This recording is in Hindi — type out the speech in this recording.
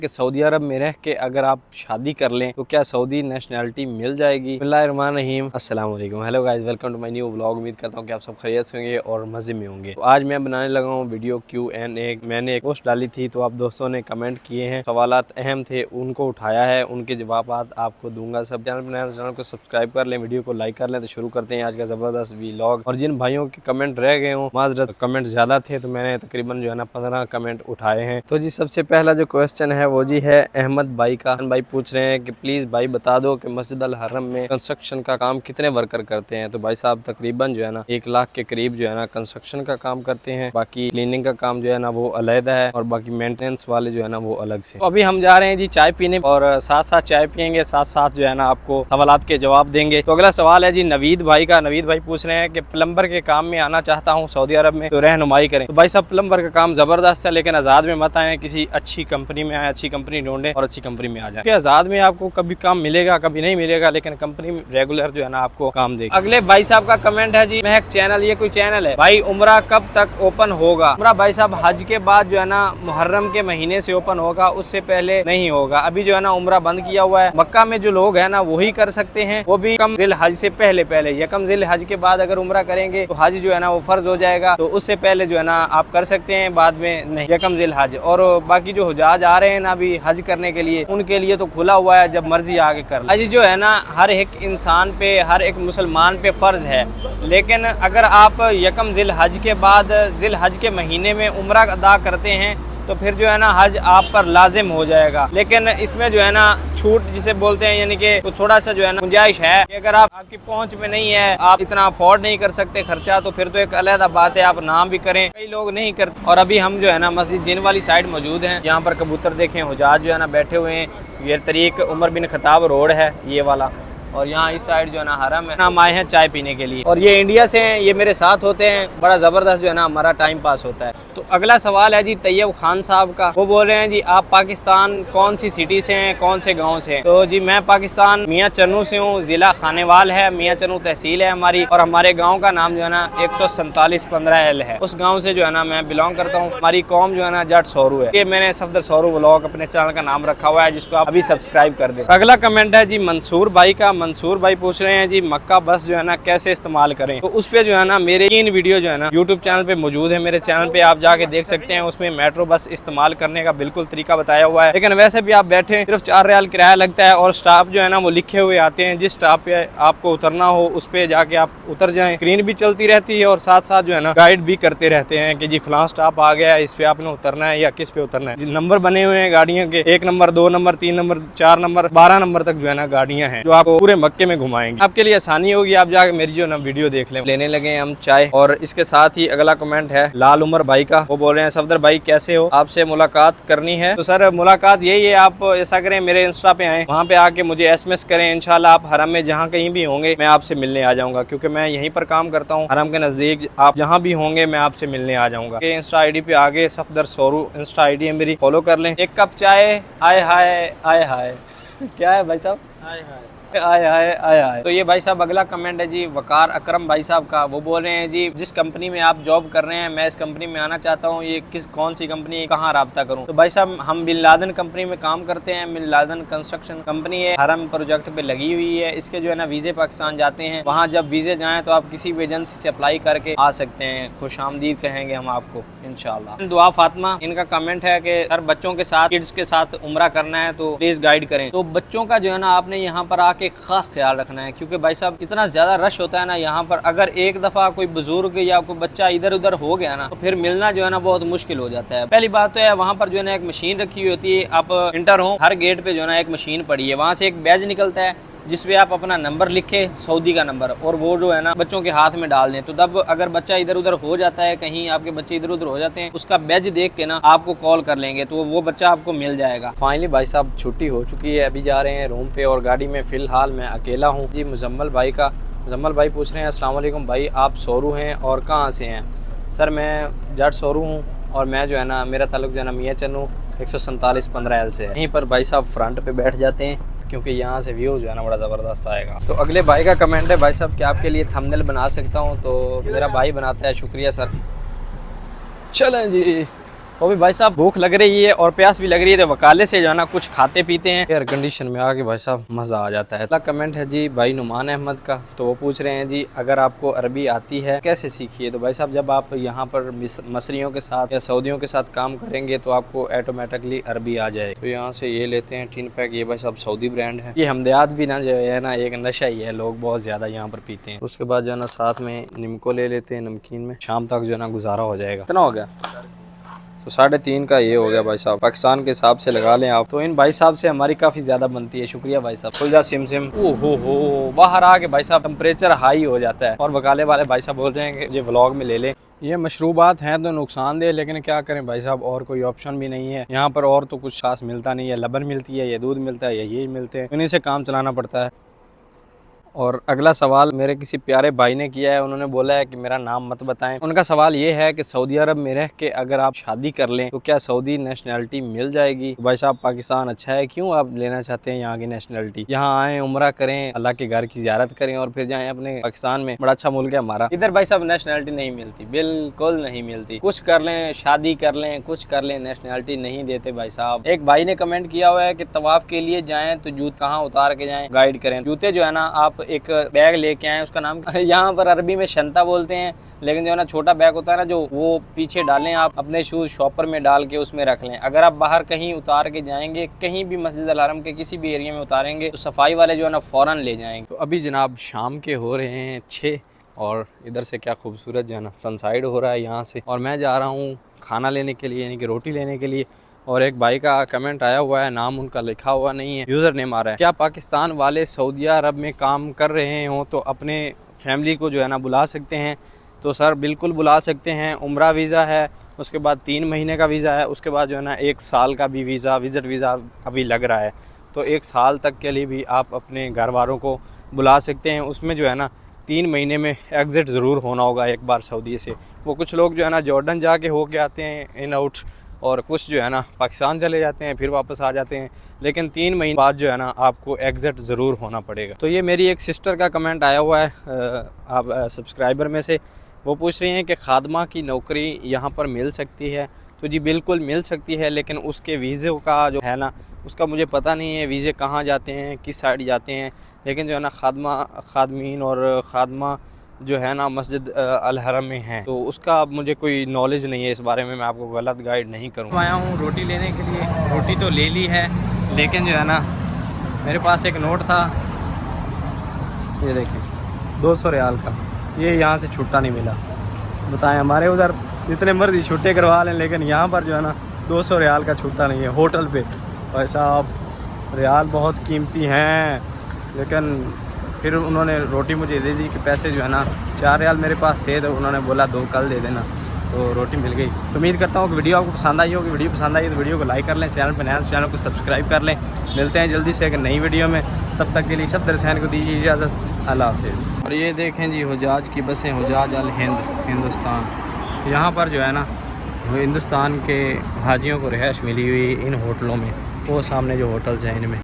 कि सऊदी अरब में रह के अगर आप शादी कर लें तो क्या सऊदी नेशनैलिटी मिल जाएगी। बिस्मिल्लाहिर्रहमानिर्रहीम, अस्सलाम वालेकुम, hello guys, welcome to my new vlog. उम्मीद करता हूँ कि आप सब खैरियत से होंगे और मज़े में होंगे। तो आज मैं बनाने लगा हूँ वीडियो Q&A। मैंने एक पोस्ट डाली थी तो आप दोस्तों ने कमेंट किए हैं, सवालात अहम थे, उनको उठाया है, उनके जवाब आपको दूंगा। सब चैनल को सब्सक्राइब कर लें, वीडियो को लाइक कर लें। तो शुरू करते हैं आज का ज़बरदस्त व्लॉग। और जिन भाइयों के कमेंट रह गए हों, माजरत कमेंट ज़्यादा थे तो मैंने तकरीबन जो है ना 15 कमेंट उठाए हैं। तो जी सबसे पहला जो क्वेश्चन है वो जी है अहमद भाई का। भाई पूछ रहे हैं कि प्लीज़ भाई बता दो कि मस्जिद अल हरम में कंस्ट्रक्शन का काम कितने वर्कर करते हैं। तो भाई साहब तकरीबन जो है ना 1 लाख के करीब जो है ना कंस्ट्रक्शन का काम करते हैं। बाकी क्लीनिंग का काम जो है ना वो अलहदा है और बाकी मेंटेनेंस वाले जो है ना वो अलग से। तो अभी हम जा रहे हैं जी चाय पीने और साथ साथ चाय पियेंगे, साथ साथ जो है ना आपको सवालात के जवाब देंगे। तो अगला सवाल है जी नवीद भाई का। नवीद भाई पूछ रहे हैं कि प्लम्बर के काम में आना चाहता हूँ सऊदी अरब में, तो रहनुमाई करें। तो भाई साहब प्लम्बर का काम जबरदस्त है, लेकिन आज़ाद में मत आए, किसी अच्छी कंपनी में आए, अच्छी कंपनी ढूंढें और अच्छी कंपनी में आ जाए। आज़ाद में आपको कभी काम मिलेगा कभी नहीं मिलेगा, लेकिन कंपनी रेगुलर जो है ना आपको काम देगी। अगले भाई साहब का कमेंट है जी महक चैनल, ये कोई चैनल है भाई, उम्रा कब तक ओपन होगा। उम्रा भाई साहब हज के बाद जो है ना मुहर्रम के महीने से ओपन होगा, उससे पहले नहीं होगा। अभी जो है ना उम्रा बंद किया हुआ है। मक्का में जो लोग है ना वही कर सकते हैं, वो भी कम जिल हज से पहले यकम जिल हज के बाद अगर उम्रा करेंगे तो हज जो है ना वो फर्ज हो जाएगा, तो उससे पहले जो है ना आप कर सकते हैं, बाद में नहीं, यकम जिल हज। और बाकी जो हुजाज आ रहे हैं ना अभी हज करने के लिए, उनके लिए तो खुला हुआ है, जब मर्जी आगे कर ले। हज जो है ना हर एक इंसान पे, हर एक मुसलमान पे फर्ज है, लेकिन अगर आप यकम जिल हज के बाद जिल हज के महीने में उम्रा अदा करते हैं तो फिर जो है ना हज आप पर लाजिम हो जाएगा। लेकिन इसमें जो है ना छूट जिसे बोलते हैं, यानी कि तो थोड़ा सा जो है ना गुंजाइश है कि अगर आपकी पहुंच में नहीं है, आप इतना अफोर्ड नहीं कर सकते खर्चा, तो फिर तो एक अलग बात है, आप नाम भी करें, कई लोग नहीं करते। और अभी हम जो है ना मस्जिद जिन वाली साइड मौजूद हैं, यहाँ पर कबूतर देखें, हुजाज जो है ना बैठे हुए हैं। ये तरीक उमर बिन खताब रोड है ये वाला, और यहाँ इस साइड जो है ना हरम है। हम आए हैं चाय पीने के लिए और ये इंडिया से हैं, ये मेरे साथ होते हैं, बड़ा ज़बरदस्त जो है ना हमारा टाइम पास होता है। तो अगला सवाल है जी तैयब खान साहब का। वो बोल रहे हैं जी आप पाकिस्तान कौन सी सिटी से हैं, कौन से गांव से हैं। तो जी मैं पाकिस्तान मियाँ चन्नू से हूँ, ज़िला खानेवाल है, मियाँ चन्नू तहसील है हमारी, और हमारे गाँव का नाम जो है ना 14715L है। उस गाँव से जो है ना मैं बिलोंग करता हूँ। हमारी कौम जो है ना जट सोरू है। ये मैंने सफदर सोरू व्लॉग अपने चैनल का नाम रखा हुआ है, जिसको आप अभी सब्सक्राइब कर दें। अगला कमेंट है जी मंसूर भाई का। मंसूर भाई पूछ रहे हैं जी मक्का बस जो है ना कैसे इस्तेमाल करें। तो उस पे जो है ना मेरे 3 वीडियो जो है ना यूट्यूब चैनल पे मौजूद है, मेरे चैनल पे आप जाके देख सकते हैं। उसमें मेट्रो बस इस्तेमाल करने का बिल्कुल तरीका बताया हुआ है, लेकिन वैसे भी आप बैठे सिर्फ 4 रियाल किराया लगता है, और स्टॉप जो है ना वो लिखे हुए आते हैं, जिस स्टॉप पे आपको उतरना हो उस पे जाके आप उतर जाएं। स्क्रीन भी चलती रहती है और साथ साथ जो है ना गाइड भी करते रहते हैं कि जी फलां स्टॉप आ गया है, इस पे आपने उतरना है या किस पे उतरना है। नंबर बने हुए हैं गाड़ियों के, 1 number 2 number 3 number 4 number 12 number तक जो है ना गाड़ियां हैं, जो आपको पूरे मक्के में घुमाएंगे। आपके लिए आसानी होगी, आप जाके मेरी जो ना वीडियो देख लें। लेने लगे हम चाय। और इसके साथ ही अगला कमेंट है लाल उमर भाई का। वो बोल रहे हैं सफदर भाई कैसे हो, आपसे मुलाकात करनी है। तो सर मुलाकात यही है, आप ऐसा करें मेरे इंस्टा पे आए, वहाँ पे आके मुझे SMS करें। इंशाल्लाह आप हरम में जहाँ कहीं भी होंगे मैं आपसे मिलने आ जाऊंगा, क्योंकि मैं यहीं पर काम करता हूँ हरम के नजदीक। आप जहाँ भी होंगे मैं आपसे मिलने आ जाऊंगा। इंस्टा ID पे आगे सफदर सोरू इंस्टा ID है मेरी, फॉलो कर लें। 1 कप चाय, आय हाय आय हाय क्या है भाई साहब, आय हाय आय हाय आय हाय। तो ये भाई साहब अगला कमेंट है जी वकार अकरम भाई साहब का। वो बोल रहे हैं जी जिस कंपनी में आप जॉब कर रहे हैं मैं इस कंपनी में आना चाहता हूँ, ये कौन सी कंपनी है, कहाँ राब्ता करूँ। तो भाई साहब हम बिन लादेन कंपनी में काम करते हैं। बिन लादेन कंस्ट्रक्शन कंपनी है, हरम प्रोजेक्ट पे लगी हुई है। इसके जो है ना वीजे पाकिस्तान जाते हैं, वहाँ जब वीजे जाएँ तो आप किसी भी एजेंसी से अप्लाई करके आ सकते हैं। खुश आमदीद कहेंगे हम आपको इंशाल्लाह। दुआ फातिमा, इनका कमेंट है कि सर बच्चों के साथ, किड्स के साथ उम्रा करना है तो प्लीज गाइड करें। तो बच्चों का जो है ना आपने यहाँ पर आके खास ख्याल रखना है, क्योंकि भाई साहब इतना ज्यादा रश होता है ना यहाँ पर। अगर एक दफा कोई बुजुर्ग या कोई बच्चा इधर उधर हो गया ना तो फिर मिलना जो है ना बहुत मुश्किल हो जाता है। पहली बात तो है वहाँ पर जो है ना एक मशीन रखी हुई होती है, आप इंटर हो हर गेट पे जो है ना एक मशीन पड़ी है, वहाँ से एक बैज निकलता है जिसपे आप अपना नंबर लिखे, सऊदी का नंबर, और वो जो है ना बच्चों के हाथ में डाल दें। तो तब अगर बच्चा इधर उधर हो जाता है, कहीं आपके बच्चे इधर उधर हो जाते हैं, उसका बैज देख के ना आपको कॉल कर लेंगे तो वो बच्चा आपको मिल जाएगा। फाइनली भाई साहब छुट्टी हो चुकी है, अभी जा रहे हैं रूम पे, और गाड़ी में फिलहाल मैं अकेला हूँ जी। मुजम्मल भाई का। मुजम्मल भाई पूछ रहे हैं अस्सलाम वालेकुम भाई, आप सोरू हैं और कहाँ से हैं। सर मैं जट सोरू हूँ और मैं जो है ना मेरा ताल्लुक जो है ना मियाँ चन्नू 14715L से है। यहीं पर भाई साहब फ्रंट पे बैठ जाते हैं, क्योंकि यहाँ से व्यू जो है ना बड़ा ज़बरदस्त आएगा। तो अगले भाई का कमेंट है भाई साहब कि आपके लिए थंबनेल बना सकता हूँ। तो मेरा भाई बनाता है, शुक्रिया सर। चलें जी तो अभी भाई साहब भूख लग रही है और प्यास भी लग रही है, तो वकाले से जो है ना कुछ खाते पीते हैं। एयर कंडीशन में आके भाई साहब मज़ा आ जाता है। अगला कमेंट है जी भाई नुमान अहमद का, तो वो पूछ रहे हैं जी अगर आपको अरबी आती है कैसे सीखी है। तो भाई साहब जब आप यहाँ पर मसरियों के साथ या सऊदियों के साथ काम करेंगे तो आपको ऑटोमेटिकली अरबी आ जाए। तो यहाँ से ये लेते हैं टिन पैक, ये भाई साहब सऊदी ब्रांड है। ये हमदयात भी ना जो है ना एक नशा ही है, लोग बहुत ज़्यादा यहाँ पर पीते हैं। उसके बाद जो है ना साथ में निम्को ले लेते हैं, नमकीन में शाम तक जो है ना गुजारा हो जाएगा। कितना हो गया? तो 3.5 का ये हो गया भाई साहब, पाकिस्तान के हिसाब से लगा लें आप। तो इन भाई साहब से हमारी काफ़ी ज़्यादा बनती है। शुक्रिया भाई साहब। खुल जा सिम सिम। ओहो हो, बाहर आके भाई साहब टेम्परेचर हाई हो जाता है और वकाले वाले भाई साहब बोल रहे हैं कि ये व्लॉग में ले लें। ये मशरूबात हैं तो नुकसानदेह, लेकिन क्या करें भाई साहब, और कोई ऑप्शन भी नहीं है यहाँ पर। और तो कुछ खास मिलता नहीं है, लबन मिलती है, ये दूध मिलता है, यही मिलते हैं, इन्हीं से काम चलाना पड़ता है। और अगला सवाल मेरे किसी प्यारे भाई ने किया है, उन्होंने बोला है कि मेरा नाम मत बताएं। उनका सवाल ये है कि सऊदी अरब में रह के अगर आप शादी कर लें तो क्या सऊदी नेशनलिटी मिल जाएगी। तो भाई साहब पाकिस्तान अच्छा है, क्यों आप लेना चाहते हैं यहाँ की नेशनलिटी? यहाँ आए, उम्रा करें, अल्लाह के घर की ज़ियारत करें और फिर जाएं अपने पाकिस्तान में। बड़ा अच्छा मुल्क है हमारा। इधर भाई साहब नेशनलिटी नहीं मिलती, बिल्कुल नहीं मिलती। कुछ कर लें, शादी कर लें, कुछ कर लें, नेशनलिटी नहीं देते भाई साहब। एक भाई ने कमेंट किया हुआ है कि तवाफ के लिए जाएं तो जूते कहाँ उतार के जाएं, गाइड करें। जूते जो है ना आप एक बैग लेके आए, उसका नाम यहाँ पर अरबी में शंता बोलते हैं, लेकिन जो है ना छोटा बैग होता है ना, जो वो पीछे डालें आप अपने शूज शॉपर में डाल के उसमें रख लें। अगर आप बाहर कहीं उतार के जाएंगे, कहीं भी मस्जिद अल हरम के किसी भी एरिया में उतारेंगे तो सफाई वाले जो है ना फौरन ले जाएंगे। तो अभी जनाब शाम के हो रहे हैं 6 और इधर से क्या खूबसूरत जो है ना सनसाइड हो रहा है यहाँ से। और मैं जा रहा हूँ खाना लेने के लिए, यानी कि रोटी लेने के लिए। और एक भाई का कमेंट आया हुआ है, नाम उनका लिखा हुआ नहीं है, यूज़र नेम आ रहा है। क्या पाकिस्तान वाले सऊदी अरब में काम कर रहे हों तो अपने फैमिली को जो है ना बुला सकते हैं? तो सर बिल्कुल बुला सकते हैं। उम्रा वीज़ा है, उसके बाद 3 महीने का वीज़ा है, उसके बाद जो है ना 1 साल का भी वीज़ा, विजिट वीज़ा अभी लग रहा है। तो 1 साल तक के लिए भी आप अपने घर वालों को बुला सकते हैं। उसमें जो है ना 3 महीने में एग्ज़िट ज़रूर होना होगा एक बार सऊदी से। वो कुछ लोग जो है ना जॉर्डन जाके होके आते हैं इन आउट, और कुछ जो है ना पाकिस्तान चले जाते हैं फिर वापस आ जाते हैं, लेकिन 3 महीने बाद जो है ना आपको एग्ज़िट ज़रूर होना पड़ेगा। तो ये मेरी एक सिस्टर का कमेंट आया हुआ है आप सब्सक्राइबर में से। वो पूछ रही हैं कि खादमा की नौकरी यहाँ पर मिल सकती है। तो जी बिल्कुल मिल सकती है, लेकिन उसके वीज़े का जो है ना उसका मुझे पता नहीं है, वीज़े कहाँ जाते हैं, किस साइड जाते हैं। लेकिन जो है ना खादमीन और खादमा जो है ना मस्जिद अल हरम में है, तो उसका अब मुझे कोई नॉलेज नहीं है इस बारे में, मैं आपको गलत गाइड नहीं करूँ। आया हूँ रोटी लेने के लिए, रोटी तो ले ली है, लेकिन जो है ना मेरे पास एक नोट था, ये देखें 200 रियाल का, ये यहाँ से छुट्टा नहीं मिला। बताएं, हमारे उधर जितने मर्जी छुट्टे करवा लें, लेकिन यहाँ पर जो है ना 200 रियाल का छुट्टा नहीं है होटल पे। भाई साहब रियाल बहुत कीमती हैं, लेकिन फिर उन्होंने रोटी मुझे दे दी कि पैसे जो है ना 4 रियाल मेरे पास थे, तो उन्होंने बोला 2 कल दे देना, तो रोटी मिल गई। तो उम्मीद करता हूँ कि वीडियो आपको पसंद आई होगी। वीडियो पसंद आई तो वीडियो को लाइक कर लें, चैनल पर नया तो चैनल को सब्सक्राइब कर लें। मिलते हैं जल्दी से एक नई वीडियो में, तब तक के लिए सब दर्शकों को दीजिए इजाज़त। अल्लाह हाफिज़। और ये देखें जी हुजाज की बसें, हुजाज अल हिंद हिंदुस्तान। यहाँ पर जो है ना हिंदुस्तान के हाजियों को रिहाइश मिली हुई इन होटलों में, वो सामने जो होटल्स हैं इनमें।